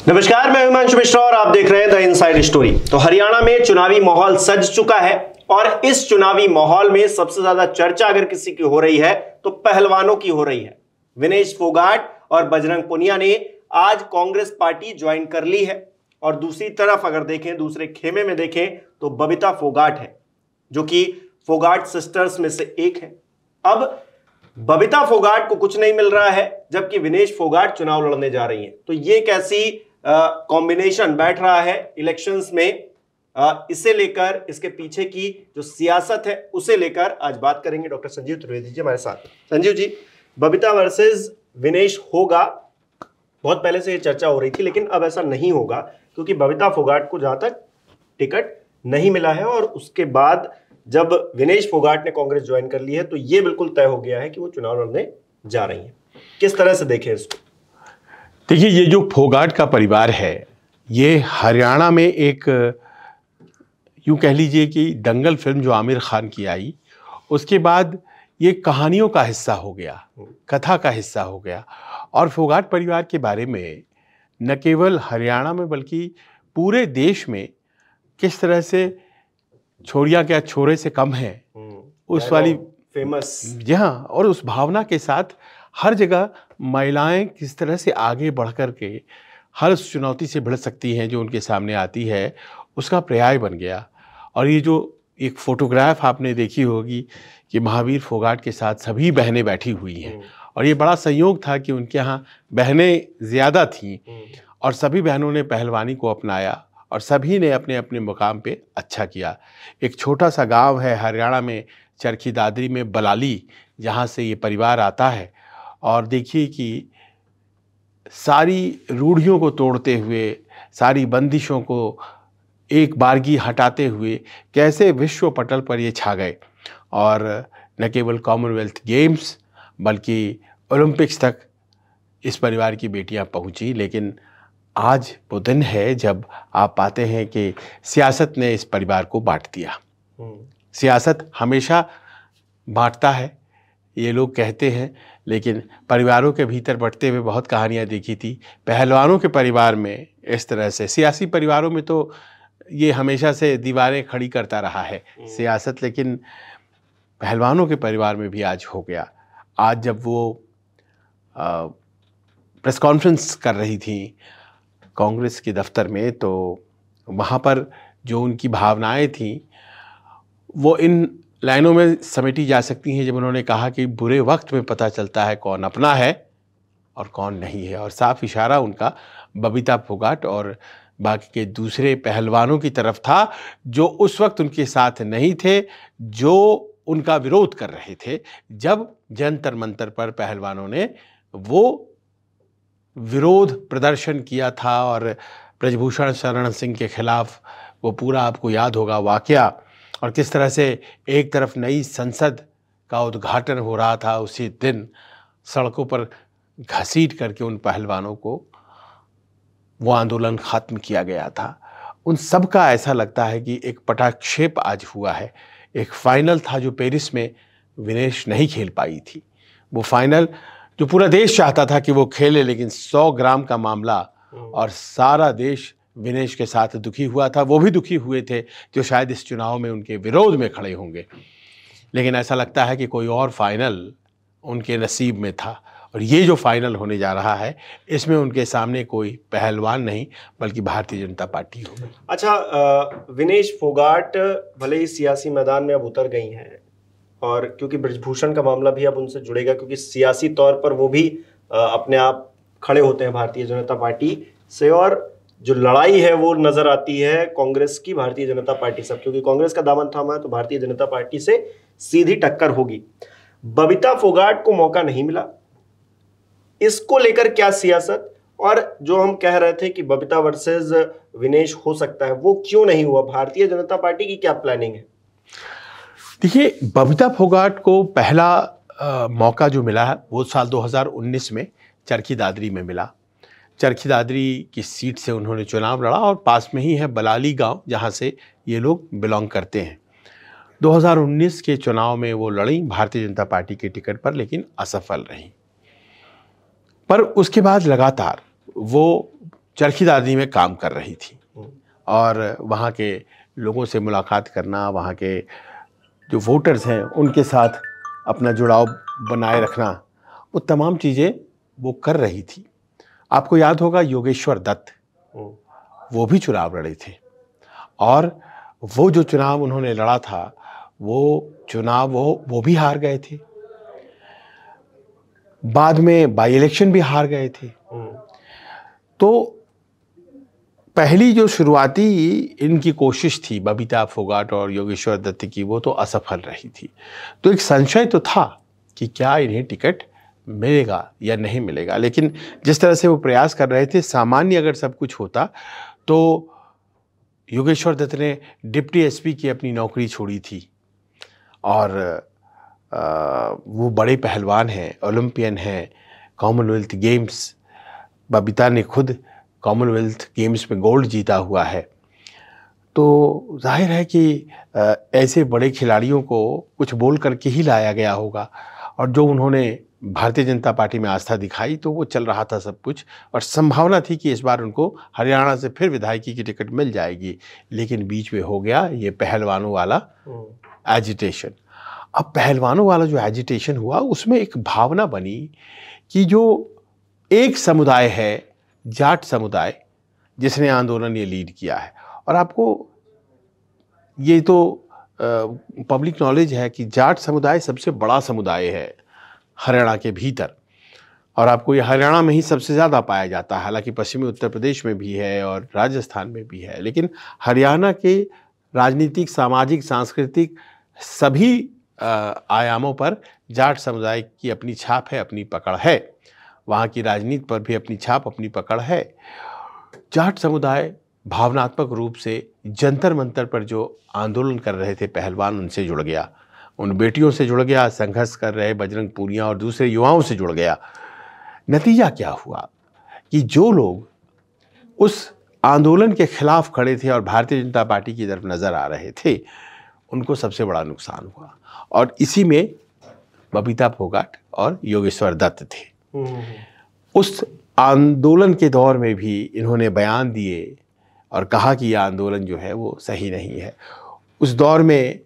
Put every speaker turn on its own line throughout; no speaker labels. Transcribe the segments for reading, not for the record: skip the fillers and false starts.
नमस्कार, मैं हिमांशु मिश्रा और आप देख रहे हैं द इनसाइड स्टोरी। तो हरियाणा में चुनावी माहौल सज चुका है और इस चुनावी माहौल में सबसे ज्यादा चर्चा अगर किसी की हो रही है तो पहलवानों की हो रही है। विनेश फोगाट और बजरंग पुनिया ने आज कांग्रेस पार्टी ज्वाइन कर ली है और दूसरी तरफ अगर देखें, दूसरे खेमे में देखें तो बबीता फोगाट है जो कि फोगाट सिस्टर्स में से एक है। अब बबीता फोगाट को कुछ नहीं मिल रहा है जबकि विनेश फोगाट चुनाव लड़ने जा रही हैं। तो ये कैसी कॉम्बिनेशन बैठ रहा है इलेक्शंस में, इसे लेकर, इसके पीछे की जो सियासत है उसे लेकर आज बात करेंगे। डॉक्टर संजीव त्रिवेदी जी हमारे साथ। संजीव जी, बबीता वर्सेस विनेश होगा, बहुत पहले से ये चर्चा हो रही थी, लेकिन अब ऐसा नहीं होगा क्योंकि बबीता फोगाट को जहां तक टिकट नहीं मिला है और उसके बाद जब विनेश फोगाट ने कांग्रेस ज्वाइन कर ली है तो ये बिल्कुल तय हो गया है कि वो चुनाव लड़ने जा रही हैं। किस तरह से देखें इसको?
देखिए, ये जो फोगाट का परिवार है ये हरियाणा में एक, यूं कह लीजिए कि दंगल फिल्म जो आमिर खान की आई उसके बाद ये कहानियों का हिस्सा हो गया, कथा का हिस्सा हो गया। और फोगाट परिवार के बारे में न केवल हरियाणा में बल्कि पूरे देश में किस तरह से छोरियां क्या छोरे से कम है उस वाली
फेमस,
जी हाँ, और उस भावना के साथ हर जगह महिलाएं किस तरह से आगे बढ़ कर के हर उस चुनौती से भिड़ सकती हैं जो उनके सामने आती है, उसका पर्याय बन गया। और ये जो एक फोटोग्राफ आपने देखी होगी कि महावीर फोगाट के साथ सभी बहनें बैठी हुई हैं और ये बड़ा संयोग था कि उनके यहाँ बहनें ज़्यादा थीं और सभी बहनों ने पहलवानी को अपनाया और सभी ने अपने अपने मुकाम पे अच्छा किया। एक छोटा सा गांव है हरियाणा में, चरखी दादरी में, बलाली, जहाँ से ये परिवार आता है। और देखिए कि सारी रूढ़ियों को तोड़ते हुए, सारी बंदिशों को एक बारगी हटाते हुए कैसे विश्व पटल पर ये छा गए और न केवल कॉमनवेल्थ गेम्स बल्कि ओलंपिक्स तक इस परिवार की बेटियां पहुंची। लेकिन आज वो दिन है जब आप पाते हैं कि सियासत ने इस परिवार को बांट दिया। सियासत हमेशा बांटता है, ये लोग कहते हैं, लेकिन परिवारों के भीतर बंटते हुए बहुत कहानियां देखी थी। पहलवानों के परिवार में इस तरह से, सियासी परिवारों में तो ये हमेशा से दीवारें खड़ी करता रहा है सियासत, लेकिन पहलवानों के परिवार में भी आज हो गया। आज जब वो प्रेस कॉन्फ्रेंस कर रही थी कांग्रेस के दफ्तर में तो वहाँ पर जो उनकी भावनाएं थीं वो इन लाइनों में समेटी जा सकती हैं जब उन्होंने कहा कि बुरे वक्त में पता चलता है कौन अपना है और कौन नहीं है। और साफ इशारा उनका बबीता फोगाट और बाकी के दूसरे पहलवानों की तरफ था जो उस वक्त उनके साथ नहीं थे, जो उनका विरोध कर रहे थे जब जंतर मंतर पर पहलवानों ने वो विरोध प्रदर्शन किया था और ब्रजभूषण शरण सिंह के खिलाफ वो पूरा आपको याद होगा वाकया, और किस तरह से एक तरफ नई संसद का उद्घाटन हो रहा था, उसी दिन सड़कों पर घसीट करके उन पहलवानों को वो आंदोलन ख़त्म किया गया था। उन सब का ऐसा लगता है कि एक पटाक्षेप आज हुआ है। एक फाइनल था जो पेरिस में विनेश नहीं खेल पाई थी, वो फाइनल जो पूरा देश चाहता था कि वो खेले, लेकिन 100 ग्राम का मामला और सारा देश विनेश के साथ दुखी हुआ था। वो भी दुखी हुए थे जो शायद इस चुनाव में उनके विरोध में खड़े होंगे, लेकिन ऐसा लगता है कि कोई और फाइनल उनके नसीब में था। और ये जो फाइनल होने जा रहा है इसमें उनके सामने कोई पहलवान नहीं बल्कि भारतीय जनता पार्टी होगी।
अच्छा, विनेश फोगाट भले ही सियासी मैदान में अब उतर गई हैं और क्योंकि ब्रजभूषण का मामला भी अब उनसे जुड़ेगा, क्योंकि सियासी तौर पर वो भी अपने आप खड़े होते हैं भारतीय जनता पार्टी से, और जो लड़ाई है वो नजर आती है कांग्रेस की भारतीय जनता पार्टी से, क्योंकि कांग्रेस का दामन थामा है तो भारतीय जनता पार्टी से सीधी टक्कर होगी। बबीता फोगाट को मौका नहीं मिला, इसको लेकर क्या सियासत, और जो हम कह रहे थे कि बबीता वर्सेस विनेश हो सकता है, वो क्यों नहीं हुआ? भारतीय जनता पार्टी की क्या प्लानिंग है?
देखिए, बबीता फोगाट को पहला मौका जो मिला है वो साल 2019 में चरखी दादरी में मिला। चरखी दादरी की सीट से उन्होंने चुनाव लड़ा और पास में ही है बलाली गांव जहां से ये लोग बिलोंग करते हैं। 2019 के चुनाव में वो लड़ी भारतीय जनता पार्टी के टिकट पर, लेकिन असफल रही। पर उसके बाद लगातार वो चरखीदारनी में काम कर रही थी और वहाँ के लोगों से मुलाकात करना, वहाँ के जो वोटर्स हैं उनके साथ अपना जुड़ाव बनाए रखना, वो तमाम चीज़ें वो कर रही थी। आपको याद होगा योगेश्वर दत्त, वो भी चुनाव लड़े थे और वो जो चुनाव उन्होंने लड़ा था वो चुनाव वो भी हार गए थे। बाद में बाई इलेक्शन भी हार गए थे। तो पहली जो शुरुआती इनकी कोशिश थी बबीता फोगाट और योगेश्वर दत्त की, वो तो असफल रही थी। तो एक संशय तो था कि क्या इन्हें टिकट मिलेगा या नहीं मिलेगा, लेकिन जिस तरह से वो प्रयास कर रहे थे, सामान्य अगर सब कुछ होता तो योगेश्वर दत्त ने डिप्टी एसपी की अपनी नौकरी छोड़ी थी और वो बड़े पहलवान हैं, ओलंपियन हैं, कॉमनवेल्थ गेम्स, बबीता ने खुद कॉमनवेल्थ गेम्स में गोल्ड जीता हुआ है। तो जाहिर है कि ऐसे बड़े खिलाड़ियों को कुछ बोल करके ही लाया गया होगा और जो उन्होंने भारतीय जनता पार्टी में आस्था दिखाई तो वो चल रहा था सब कुछ और संभावना थी कि इस बार उनको हरियाणा से फिर विधायकी की टिकट मिल जाएगी। लेकिन बीच में हो गया ये पहलवानों वाला एजिटेशन। अब पहलवानों वाला जो एजिटेशन हुआ उसमें एक भावना बनी कि जो एक समुदाय है, जाट समुदाय, जिसने आंदोलन ये लीड किया है, और आपको ये तो पब्लिक नॉलेज है कि जाट समुदाय सबसे बड़ा समुदाय है हरियाणा के भीतर और आपको ये हरियाणा में ही सबसे ज़्यादा पाया जाता है। हालांकि पश्चिमी उत्तर प्रदेश में भी है और राजस्थान में भी है, लेकिन हरियाणा के राजनीतिक, सामाजिक, सांस्कृतिक सभी आयामों पर जाट समुदाय की अपनी छाप है, अपनी पकड़ है। वहाँ की राजनीति पर भी अपनी छाप, अपनी पकड़ है। जाट समुदाय भावनात्मक रूप से जंतर मंतर पर जो आंदोलन कर रहे थे पहलवान, उनसे जुड़ गया, उन बेटियों से जुड़ गया, संघर्ष कर रहे बजरंग पूनिया और दूसरे युवाओं से जुड़ गया। नतीजा क्या हुआ कि जो लोग उस आंदोलन के खिलाफ खड़े थे और भारतीय जनता पार्टी की तरफ नजर आ रहे थे, उनको सबसे बड़ा नुकसान हुआ और इसी में बबीता फोगाट और योगेश्वर दत्त थे। उस आंदोलन के दौर में भी इन्होंने बयान दिए और कहा कि यह आंदोलन जो है वो सही नहीं है। उस दौर में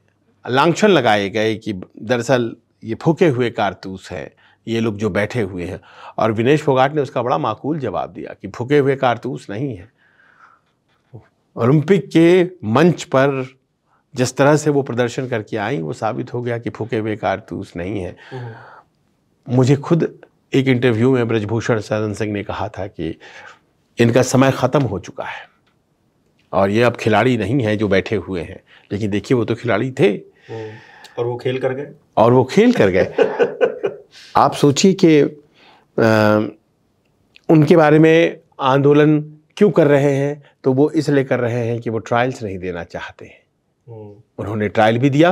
लांछन लगाए गए कि दरअसल ये फूके हुए कारतूस हैं, ये लोग जो बैठे हुए हैं, और विनेश फोगाट ने उसका बड़ा माकूल जवाब दिया कि फूके हुए कारतूस नहीं है। ओलंपिक के मंच पर जिस तरह से वो प्रदर्शन करके आई, वो साबित हो गया कि फूके हुए कारतूस नहीं है। मुझे खुद एक इंटरव्यू में ब्रजभूषण शरण सिंह ने कहा था कि इनका समय ख़त्म हो चुका है और ये अब खिलाड़ी नहीं है जो बैठे हुए हैं। लेकिन देखिए, वो तो खिलाड़ी थे
और वो खेल कर गए।
आप सोचिए कि उनके बारे में आंदोलन क्यों कर रहे हैं, तो वो इसलिए कर रहे हैं कि वो ट्रायल्स नहीं देना चाहते हैं। उन्होंने ट्रायल भी दिया।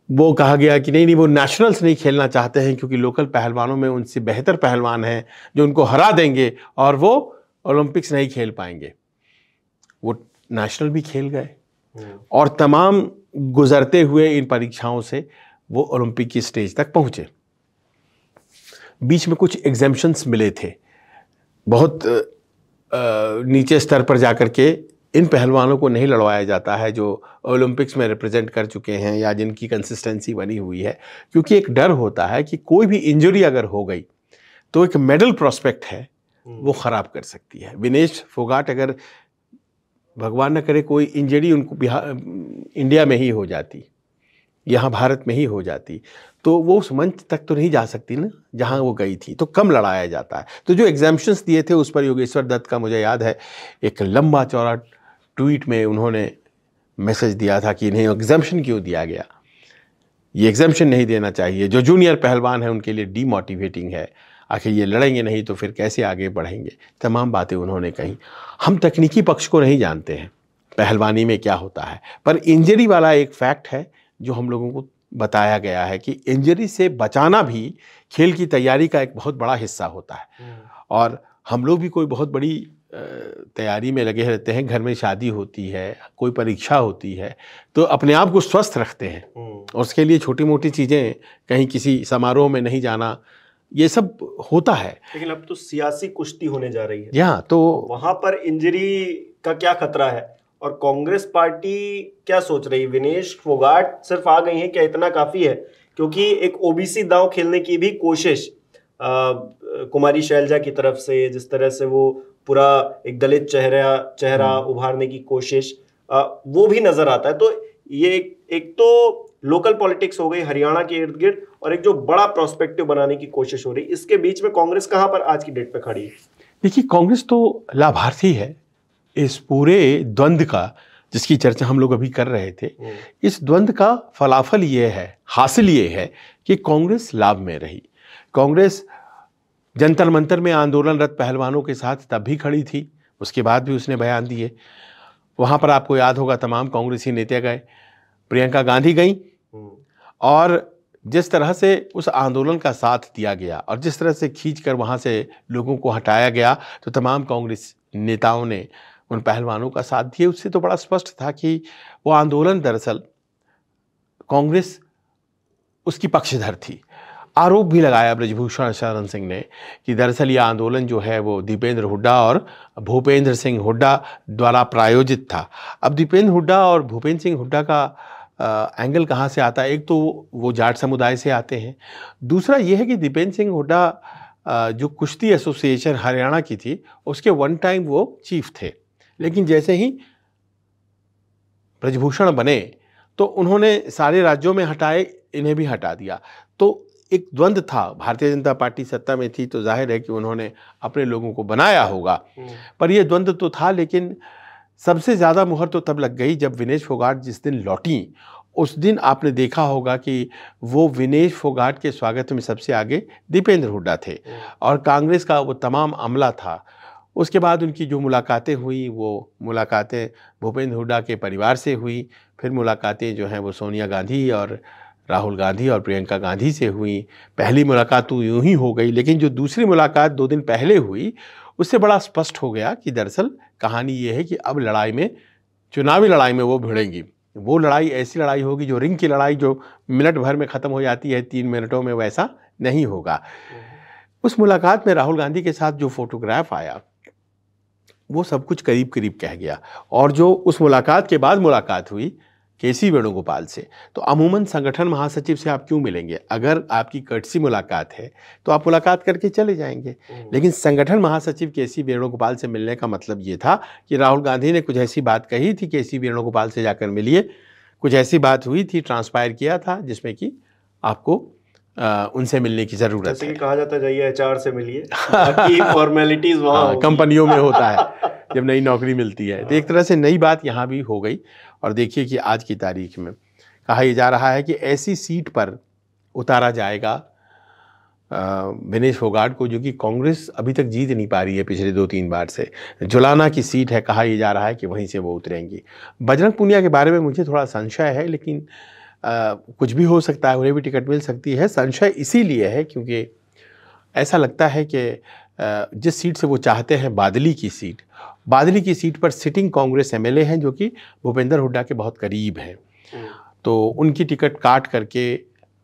वो कहा गया कि नहीं, वो नेशनल्स नहीं खेलना चाहते हैं क्योंकि लोकल पहलवानों में उनसे बेहतर पहलवान हैं जो उनको हरा देंगे और वो ओलंपिक्स नहीं खेल पाएंगे। वो नेशनल भी खेल गए और तमाम गुजरते हुए इन परीक्षाओं से वो ओलंपिक की स्टेज तक पहुंचे। बीच में कुछ एग्जेम्पशंस मिले थे, बहुत नीचे स्तर पर जाकर के इन पहलवानों को नहीं लड़वाया जाता है जो ओलंपिक्स में रिप्रेजेंट कर चुके हैं या जिनकी कंसिस्टेंसी बनी हुई है, क्योंकि एक डर होता है कि कोई भी इंजरी अगर हो गई तो एक मेडल प्रोस्पेक्ट है वो ख़राब कर सकती है। विनेश फोगाट अगर भगवान न करे कोई इंजरी उनको इंडिया में ही हो जाती, यहाँ भारत में ही हो जाती, तो वो उस मंच तक तो नहीं जा सकती ना जहाँ वो गई थी, तो कम लड़ाया जाता है। तो जो एग्जाम्पशंस दिए थे उस पर योगेश्वर दत्त का मुझे याद है एक लंबा चौड़ा ट्वीट में उन्होंने मैसेज दिया था कि इन्हें एग्जाम्पशन क्यों दिया गया, ये एग्जाम्पशन नहीं देना चाहिए, जो जूनियर पहलवान है उनके लिए डीमोटिवेटिंग है, आखिर ये लड़ेंगे नहीं तो फिर कैसे आगे बढ़ेंगे। तमाम बातें उन्होंने कही। हम तकनीकी पक्ष को नहीं जानते हैं पहलवानी में क्या होता है, पर इंजरी वाला एक फैक्ट है जो हम लोगों को बताया गया है कि इंजरी से बचाना भी खेल की तैयारी का एक बहुत बड़ा हिस्सा होता है। और हम लोग भी कोई बहुत बड़ी तैयारी में लगे रहते हैं, घर में शादी होती है, कोई परीक्षा होती है, तो अपने आप को स्वस्थ रखते हैं और उसके लिए छोटी मोटी चीज़ें, कहीं किसी समारोह में नहीं जाना, ये सब होता है।
लेकिन अब तो सियासी कुश्ती होने जा रही है,
यहाँ तो
वहां पर इंजरी का क्या खतरा है, और कांग्रेस पार्टी क्या सोच रही है? विनेश फोगाट सिर्फ आ गई है क्या, इतना काफी है? क्योंकि एक ओबीसी दांव खेलने की भी कोशिश कुमारी शैलजा की तरफ से, जिस तरह से वो पूरा एक दलित चेहरा उभारने की कोशिश, वो भी नजर आता है। तो ये एक तो लोकल पॉलिटिक्स हो गई हरियाणा के इर्द गिर्द, और एक जो बड़ा प्रोस्पेक्टिव बनाने की कोशिश हो रही, इसके बीच में कांग्रेस कहां पर आज की डेट पे खड़ी है?
देखिए, कांग्रेस तो लाभार्थी है इस पूरे द्वंद का, जिसकी चर्चा हम लोग अभी कर रहे थे। इस द्वंद का फलाफल ये है, हासिल ये है कि कांग्रेस लाभ में रही। कांग्रेस जंतर मंतर में आंदोलनरत पहलवानों के साथ तब भी खड़ी थी, उसके बाद भी उसने बयान दिए। वहां पर आपको याद होगा तमाम कांग्रेसी नेता गए, प्रियंका गांधी गई, और जिस तरह से उस आंदोलन का साथ दिया गया और जिस तरह से खींचकर वहां से लोगों को हटाया गया, तो तमाम कांग्रेस नेताओं ने उन पहलवानों का साथ दिया। उससे तो बड़ा स्पष्ट था कि वो आंदोलन दरअसल कांग्रेस उसकी पक्षधर थी। आरोप भी लगाया ब्रजभूषण शरण सिंह ने कि दरअसल ये आंदोलन जो है वो दीपेंद्र हुड्डा और भूपेंद्र सिंह हुड्डा द्वारा प्रायोजित था। अब दीपेंद्र हुड्डा और भूपेंद्र सिंह हुड्डा का एंगल कहाँ से आता है? एक तो वो जाट समुदाय से आते हैं, दूसरा ये है कि दीपेंद्र सिंह हुड्डा जो कुश्ती एसोसिएशन हरियाणा की थी उसके वन टाइम वो चीफ थे, लेकिन जैसे ही ब्रजभूषण बने तो उन्होंने सारे राज्यों में हटाए, इन्हें भी हटा दिया। तो एक द्वंद था। भारतीय जनता पार्टी सत्ता में थी तो जाहिर है कि उन्होंने अपने लोगों को बनाया होगा, पर यह द्वंद तो था। लेकिन सबसे ज़्यादा मुहर तो तब लग गई जब विनेश फोगाट जिस दिन लौटी, उस दिन आपने देखा होगा कि वो विनेश फोगाट के स्वागत में सबसे आगे दीपेंद्र हुड्डा थे और कांग्रेस का वो तमाम अमला था। उसके बाद उनकी जो मुलाकातें हुई, वो मुलाकातें भूपेंद्र हुड्डा के परिवार से हुई, फिर मुलाकातें जो हैं वो सोनिया गांधी और राहुल गांधी और प्रियंका गांधी से हुई। पहली मुलाकात तो यूं ही हो गई, लेकिन जो दूसरी मुलाकात 2 दिन पहले हुई उससे बड़ा स्पष्ट हो गया कि दरअसल कहानी ये है कि अब लड़ाई में, चुनावी लड़ाई में वो भिड़ेंगी। वो लड़ाई ऐसी लड़ाई होगी जो रिंग की लड़ाई जो मिनट भर में ख़त्म हो जाती है 3 मिनटों में, वैसा नहीं होगा। उस मुलाकात में राहुल गांधी के साथ जो फोटोग्राफ आया वो सब कुछ करीब करीब कह गया। और जो उस मुलाकात के बाद मुलाकात हुई केसी वेणुगोपाल से, तो अमूमन संगठन महासचिव से आप क्यों मिलेंगे? अगर आपकी कर्टसी मुलाकात है तो आप मुलाकात करके चले जाएंगे, लेकिन संगठन महासचिव केसी वेणुगोपाल से मिलने का मतलब ये था कि राहुल गांधी ने कुछ ऐसी बात कही थी, केसी वेणुगोपाल से जाकर मिलिए, कुछ ऐसी बात हुई थी, ट्रांसपायर किया था जिसमें कि आपको उनसे मिलने की जरूरत है।
कहा जाता है जाइए एचआर से मिलिए, बाकी फॉर्मेलिटीज वहाँ
कंपनियों में होता है जब नई नौकरी मिलती है। तो एक तरह से नई बात यहाँ भी हो गई। और देखिए कि आज की तारीख में कहा यह जा रहा है कि ऐसी सीट पर उतारा जाएगा विनेश फोगाट को जो कि कांग्रेस अभी तक जीत नहीं पा रही है पिछले 2-3 बार से। जुलाना की सीट है, कहा यह जा रहा है कि वहीं से वो उतरेंगी। बजरंग पूनिया के बारे में मुझे थोड़ा संशय है, लेकिन कुछ भी हो सकता है, उन्हें भी टिकट मिल सकती है। संशय इसीलिए है क्योंकि ऐसा लगता है कि जिस सीट से वो चाहते हैं बादली की सीट पर सिटिंग कांग्रेस एमएलए हैं जो कि भूपेंद्र हुड्डा के बहुत करीब हैं, तो उनकी टिकट काट करके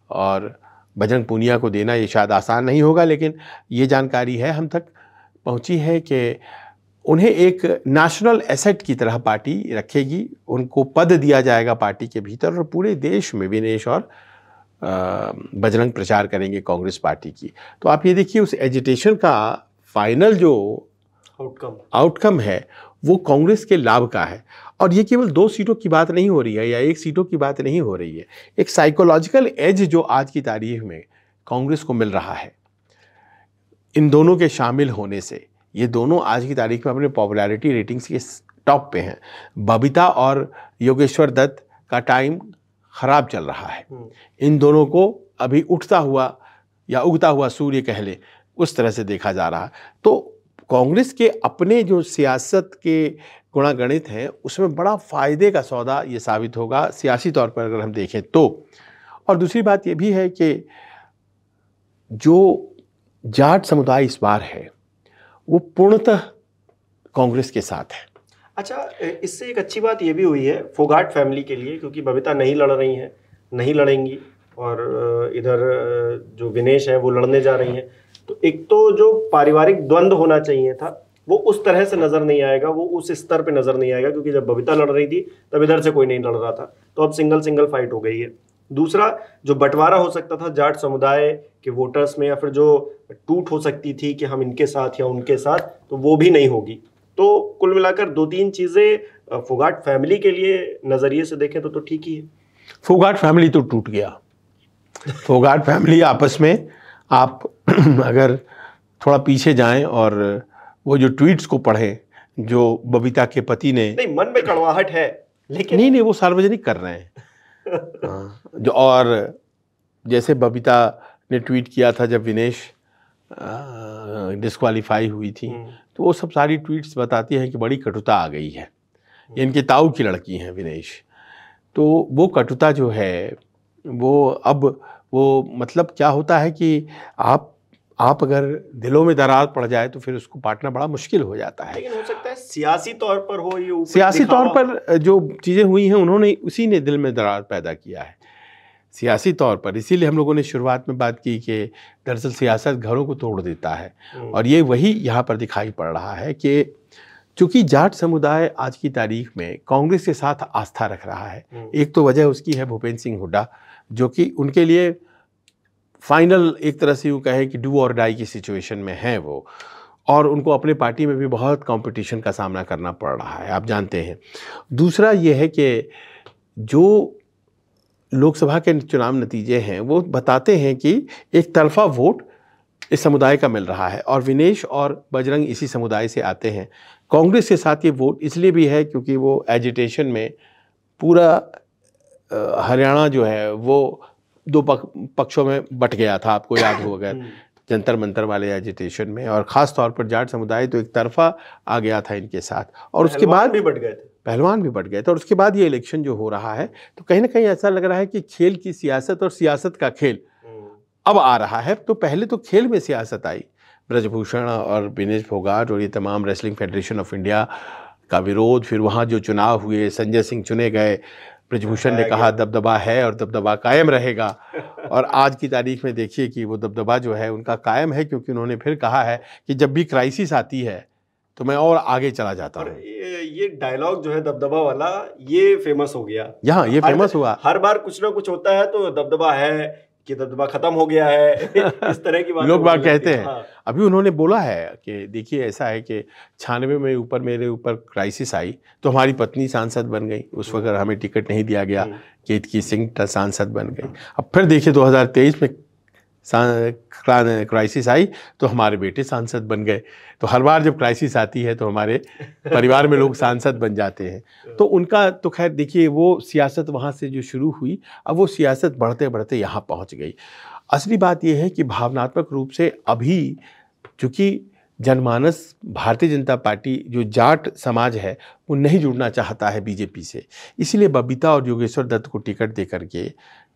और बजरंग पूनिया को देना ये शायद आसान नहीं होगा। लेकिन ये जानकारी है हम तक पहुंची है कि उन्हें एक नेशनल एसेट की तरह पार्टी रखेगी, उनको पद दिया जाएगा पार्टी के भीतर और पूरे देश में विनेश और बजरंग प्रचार करेंगे कांग्रेस पार्टी की। तो आप ये देखिए उस एजिटेशन का फाइनल जो आउटकम है वो कांग्रेस के लाभ का है। और ये केवल 2 सीटों की बात नहीं हो रही है या 1 सीटों की बात नहीं हो रही है, एक साइकोलॉजिकल एज जो आज की तारीख में कांग्रेस को मिल रहा है इन दोनों के शामिल होने से। ये दोनों आज की तारीख में अपने पॉपुलैरिटी रेटिंग्स के टॉप पे हैं। बबीता और योगेश्वर दत्त का टाइम खराब चल रहा है, इन दोनों को अभी उठता हुआ या उगता हुआ सूर्य कह ले उस तरह से देखा जा रहा है। तो कांग्रेस के अपने जो सियासत के गुणागणित हैं उसमें बड़ा फ़ायदे का सौदा ये साबित होगा सियासी तौर पर अगर हम देखें तो। और दूसरी बात ये भी है कि जो जाट समुदाय इस बार है वो पूर्णतः कांग्रेस के साथ है।
अच्छा, इससे एक अच्छी बात ये भी हुई है फोगाट फैमिली के लिए, क्योंकि बबीता नहीं लड़ रही हैं, नहीं लड़ेंगी, और इधर जो विनेश है वो लड़ने जा रही हैं। तो एक तो जो पारिवारिक द्वंद्व होना चाहिए था वो उस तरह से नजर नहीं आएगा, वो उस स्तर पे नजर नहीं आएगा, क्योंकि जब बबीता लड़ रही थी तब इधर से कोई नहीं लड़ रहा था, तो अब सिंगल सिंगल फाइट हो गई है। दूसरा, जो बंटवारा हो सकता था जाट समुदाय के वोटर्स में, या फिर जो टूट हो सकती थी कि हम इनके साथ या उनके साथ, तो वो भी नहीं होगी। तो कुल मिलाकर दो तीन चीजें फोगाट फैमिली के लिए नजरिए से देखें तो ठीक ही है।
फोगाट फैमिली तो टूट गया। फोगाट फैमिली आपस में, आप अगर थोड़ा पीछे जाएं और वो जो ट्वीट्स को पढ़ें जो बबीता के पति ने,
नहीं मन में कड़वाहट है लेकिन
नहीं वो सार्वजनिक कर रहे हैं। जो और जैसे बबीता ने ट्वीट किया था जब विनेश डिस्क्वालीफाई हुई थी, तो वो सब सारी ट्वीट्स बताती हैं कि बड़ी कटुता आ गई है, इनके ताऊ की लड़की हैं विनेश। तो वो कटुता जो है वो अब वो मतलब क्या होता है कि आप अगर दिलों में दरार पड़ जाए तो फिर उसको पाटना बड़ा मुश्किल हो जाता है।
लेकिन हो सकता है सियासी तौर पर हो, ये
सियासी तौर पर जो चीज़ें हुई हैं उन्होंने उसी ने दिल में दरार पैदा किया है सियासी तौर पर। इसीलिए हम लोगों ने शुरुआत में बात की कि दरअसल सियासत घरों को तोड़ देता है, और ये वही यहाँ पर दिखाई पड़ रहा है कि चूंकि जाट समुदाय आज की तारीख में कांग्रेस के साथ आस्था रख रहा है। एक तो वजह उसकी है भूपेंद्र सिंह हुड्डा, जो कि उनके लिए फाइनल एक तरह से यूँ कहें कि डू और डाई की सिचुएशन में है वो, और उनको अपने पार्टी में भी बहुत कंपटीशन का सामना करना पड़ रहा है, आप जानते हैं। दूसरा ये है कि जो लोकसभा के चुनाव नतीजे हैं वो बताते हैं कि एक तरफा वोट इस समुदाय का मिल रहा है, और विनेश और बजरंग इसी समुदाय से आते हैं। कांग्रेस के साथ ये वोट इसलिए भी है क्योंकि वो एजिटेशन में पूरा हरियाणा जो है वो दो पक्षों में बट गया था, आपको याद होगा जंतर मंतर वाले एजिटेशन में, और ख़ास तौर पर जाट समुदाय तो एक तरफा आ गया था इनके साथ, और उसके बाद
भी बट गए थे,
पहलवान भी बढ़ गए थे। और उसके बाद ये इलेक्शन जो हो रहा है तो कहीं ना कहीं ऐसा लग रहा है कि खेल की सियासत और सियासत का खेल अब आ रहा है। तो पहले तो खेल में सियासत आई, ब्रजभूषण और विनेश फोगाट और ये तमाम रेसलिंग फेडरेशन ऑफ इंडिया का विरोध, फिर वहाँ जो चुनाव हुए, संजय सिंह चुने गए, ब्रजभूषण ने कहा दबदबा है और दबदबा कायम रहेगा, और आज की तारीख में देखिए कि वो दबदबा जो है उनका कायम है, क्योंकि उन्होंने फिर कहा है कि जब भी क्राइसिस आती है तो मैं और आगे चला जाता हूँ।
ये डायलॉग जो है दबदबा वाला, ये फेमस हो गया।
यहाँ ये फेमस हुआ,
हर बार कुछ ना कुछ होता है तो दबदबा है कि दबदबा खत्म हो गया है, इस तरह की बात
लोग बात कहते हैं।
हाँ।
अभी उन्होंने बोला है कि देखिए ऐसा है कि 96 में ऊपर मेरे ऊपर क्राइसिस आई तो हमारी पत्नी सांसद बन गई, उस वक्त हमें टिकट नहीं दिया गया, केतकी सिंह सांसद बन गई। अब फिर देखिए 2023 में क्राइसिस आई तो हमारे बेटे सांसद बन गए। तो हर बार जब क्राइसिस आती है तो हमारे परिवार में लोग सांसद बन जाते हैं। तो उनका तो खैर देखिए वो सियासत वहाँ से जो शुरू हुई, अब वो सियासत बढ़ते बढ़ते यहाँ पहुँच गई। असली बात यह है कि भावनात्मक रूप से अभी चूँकि जनमानस भारतीय जनता पार्टी जो जाट समाज है वो नहीं जुड़ना चाहता है बीजेपी से, इसलिए बबीता और योगेश्वर दत्त को टिकट दे करके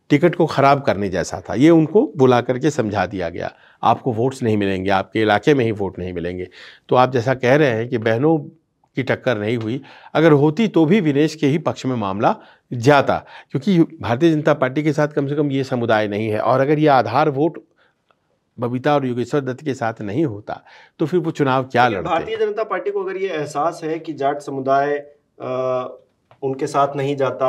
टिकट को ख़राब करने जैसा था। ये उनको बुला करके समझा दिया गया, आपको वोट्स नहीं मिलेंगे, आपके इलाके में ही वोट नहीं मिलेंगे। तो आप जैसा कह रहे हैं कि बहनों की टक्कर नहीं हुई, अगर होती तो भी विनेश के ही पक्ष में मामला जाता, क्योंकि भारतीय जनता पार्टी के साथ कम से कम ये समुदाय नहीं है। और अगर ये आधार वोट बबीता और योगेश्वर दत्त के साथ नहीं होता तो फिर वो चुनाव क्या लड़ते।
भारतीय जनता पार्टी को अगर ये एहसास है कि जाट समुदाय उनके साथ नहीं जाता,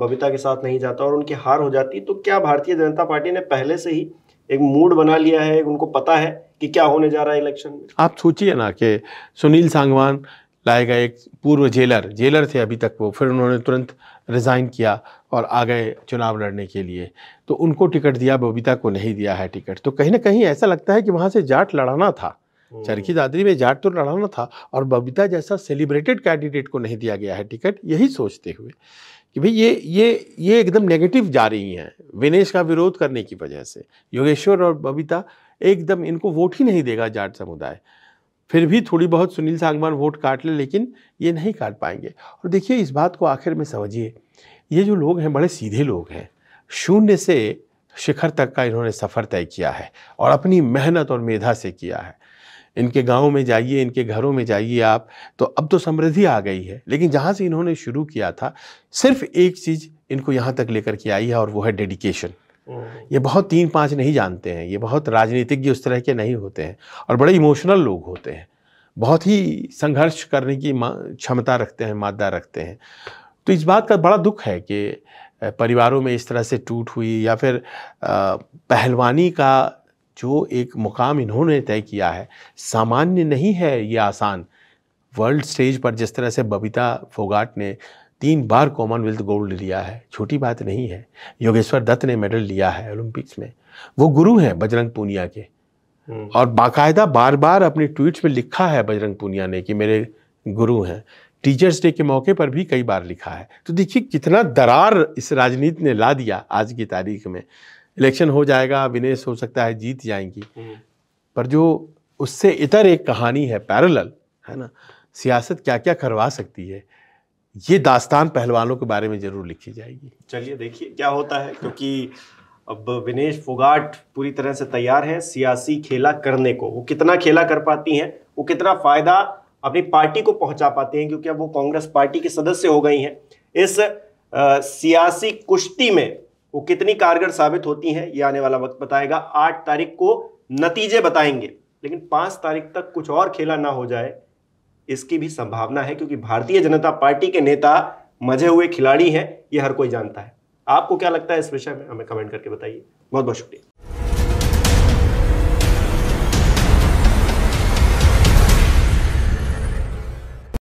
बबीता के साथ नहीं जाता और उनकी हार हो जाती, तो क्या भारतीय जनता पार्टी ने पहले से ही एक मूड बना लिया है, उनको पता है कि क्या होने जा रहा है इलेक्शन में? आप
सोचिए ना कि सुनील सांगवान लाए गए, एक पूर्व जेलर थे अभी तक वो, फिर उन्होंने तुरंत रिज़ाइन किया और आ गए चुनाव लड़ने के लिए, तो उनको टिकट दिया, बबीता को नहीं दिया है टिकट। तो कहीं ना कहीं ऐसा लगता है कि वहाँ से जाट लड़ाना था, चरखी दादरी में जाट तो लड़ाना था, और बबीता जैसा सेलिब्रेटेड कैंडिडेट को नहीं दिया गया है टिकट, यही सोचते हुए कि भाई ये एकदम नेगेटिव जा रही हैं विनेश का विरोध करने की वजह से। योगेश्वर और बबीता एकदम इनको वोट ही नहीं देगा जाट समुदाय, फिर भी थोड़ी बहुत सुनील सांगवान वोट काट ले, लेकिन ये नहीं काट पाएंगे। और देखिए इस बात को आखिर में समझिए, ये जो लोग हैं बड़े सीधे लोग हैं, शून्य से शिखर तक का इन्होंने सफ़र तय किया है और अपनी मेहनत और मेधा से किया है। इनके गाँव में जाइए, इनके घरों में जाइए आप, तो अब तो समृद्धि आ गई है, लेकिन जहाँ से इन्होंने शुरू किया था सिर्फ एक चीज़ इनको यहाँ तक लेकर के आई है, और वो है डेडिकेशन। ये बहुत 3-5 नहीं जानते हैं, ये बहुत राजनीतिज्ञ उस तरह के नहीं होते हैं और बड़े इमोशनल लोग होते हैं, बहुत ही संघर्ष करने की क्षमता रखते हैं, मादा रखते हैं। तो इस बात का बड़ा दुख है कि परिवारों में इस तरह से टूट हुई, या फिर पहलवानी का जो एक मुकाम इन्होंने तय किया है सामान्य नहीं है, ये आसान। वर्ल्ड स्टेज पर जिस तरह से बबीता फोगाट ने 3 बार कॉमनवेल्थ गोल्ड लिया है, छोटी बात नहीं है। योगेश्वर दत्त ने मेडल लिया है ओलंपिक्स में, वो गुरु हैं बजरंग पूनिया के, और बाकायदा बार बार अपने ट्वीट्स में लिखा है बजरंग पूनिया ने कि मेरे गुरु हैं। टीचर्स डे के मौके पर भी कई बार लिखा है। तो देखिए कितना दरार इस राजनीति ने ला दिया आज की तारीख में। इलेक्शन हो जाएगा, विनेश हो सकता है जीत जाएंगी, पर जो उससे इतर एक कहानी है पैरेलल, है ना, सियासत क्या क्या करवा सकती है, ये दास्तान पहलवानों के बारे में जरूर लिखी जाएगी।
चलिए देखिए क्या होता है, क्योंकि अब विनेश फोगाट पूरी तरह से तैयार है सियासी खेला करने को। वो कितना खेला कर पाती हैं, वो कितना फायदा अपनी पार्टी को पहुंचा पाते हैं, क्योंकि अब वो कांग्रेस पार्टी के सदस्य हो गई हैं। इस सियासी कुश्ती में वो कितनी कारगर साबित होती हैं, ये आने वाला वक्त बताएगा। 8 तारीख को नतीजे बताएंगे, लेकिन 5 तारीख तक कुछ और खेला ना हो जाए इसकी भी संभावना है, क्योंकि भारतीय जनता पार्टी के नेता मजे हुए खिलाड़ी हैं, ये हर कोई जानता है। आपको क्या लगता है इस विषय में, हमें कमेंट करके बताइए। बहुत बहुत शुक्रिया।